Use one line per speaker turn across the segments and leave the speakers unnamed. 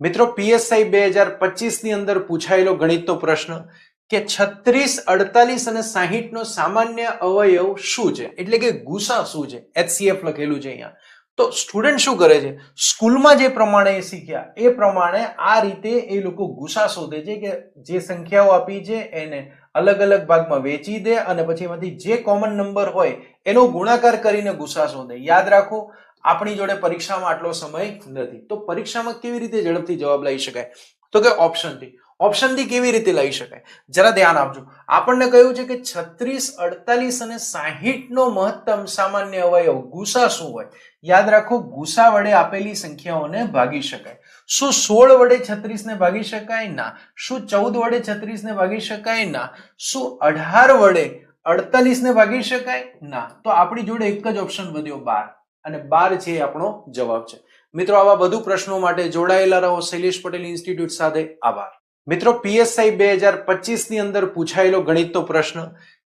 મિત્રો પીએસઆઈ 2025 ની અંદર પૂછાયેલો ગણિતનો પ્રશ્ન કે 36, 48 અને 60 નો સામાન્ય અવયવ શું છે, એટલે કે ગુસા શું છે, HCF લખેલું છે અહીંયા. તો સ્ટુડન્ટ શું કરે છે, સ્કૂલમાં જે પ્રમાણે શીખ્યા એ પ્રમાણે આ રીતે એ લોકો ગુસા શોધે છે કે જે સંખ્યાઓ આપી છે એને અલગ અલગ ભાગમાં વેચી દે અને પછી એમાંથી જે કોમન નંબર હોય એનો ગુણાકાર કરીને ગુસા શોધે. યાદ રાખો, આપણી જોડે પરીક્ષામાં આટલો સમય નથી, તો પરીક્ષામાં કેવી રીતે ઝડપથી જવાબ લઈ શકાય? તો કે ઓપ્શન થી કેવી રીતે લઈ શકાય? જરા ધ્યાન આપજો. આપણને કહ્યું છે કે 36, 48 અને 60 નો મહત્તમ સામાન્ય અવયવ ગુસા શું હોય? યાદ રાખો, ગુસા વડે આપેલી સંખ્યાઓને ભાગી શકાય. શું 16 વડે 36 ને ભાગી શકાય? ના. શું 14 વડે 36 ને ભાગી શકાય? ના. શું 18 વડે 48 ને ભાગી શકાય? ના. તો આપણી જોડે એક જ ઓપ્શન વધ્યો, 12, અને 12 છે આપણો જવાબ છે. મિત્રો, આવા વધુ પ્રશ્નો માટે જોડાયેલા રહો શૈલેષ પટેલ ઇન્સ્ટિટ્યૂટ સાથે. આભાર. મિત્રો, પીએસઆઈ 2025 ની અંદર પૂછાયેલો ગણિતનો પ્રશ્ન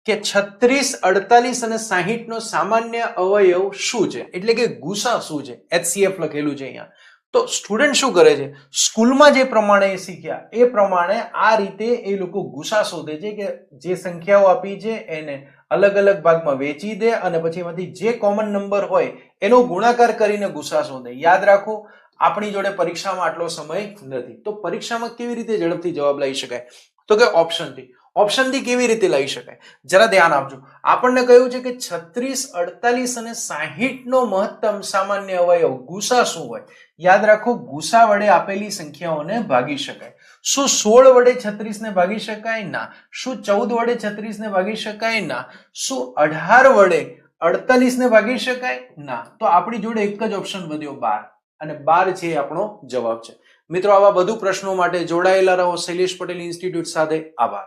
કે 36, 48 અને 60 નો સામાન્ય અવયવ શું છે, એટલે કે ગુસા શું છે, HCF લખેલું છે અહીંયા. તો સ્ટુડન્ટ શું કરે છે, સ્કૂલમાં જે પ્રમાણે શીખ્યા એ પ્રમાણે આ રીતે એ લોકો ગુસા શોધે છે કે જે સંખ્યાઓ આપી છે એને અલગ અલગ ભાગમાં વેચી દે અને પછી એમાંથી જે કોમન નંબર હોય એનો ગુણાકાર કરીને ગુસા શોધે. યાદ રાખો, આપણી જોડે પરીક્ષામાં આટલો સમય નથી, તો પરીક્ષામાં કેવી રીતે ઝડપથી જવાબ લઈ શકાય? તો કે ઓપ્શન થી કેવી રીતે લઈ શકાય? જરા ધ્યાન આપજો. આપણને કહ્યું છે કે 36, 48 અને 60 નો મહત્તમ સામાન્ય અવયવ ગુસા શું હોય? યાદ રાખો, ગુસા વડે આપેલી સંખ્યાઓને ભાગી શકાય. શું 16 વડે 36 ને ભાગી શકાય? ના. શું 14 વડે 36 ને ભાગી શકાય? ના. શું 18 વડે 48 ને ભાગી શકાય? ના. તો આપણી જોડે એક જ ઓપ્શન વધ્યો, 12, અને 12 છે આપણો જવાબ છે. મિત્રો, આવા વધુ પ્રશ્નો માટે જોડાયેલા રહો શૈલેષ પટેલ ઇન્સ્ટિટ્યૂટ સાથે. આભાર.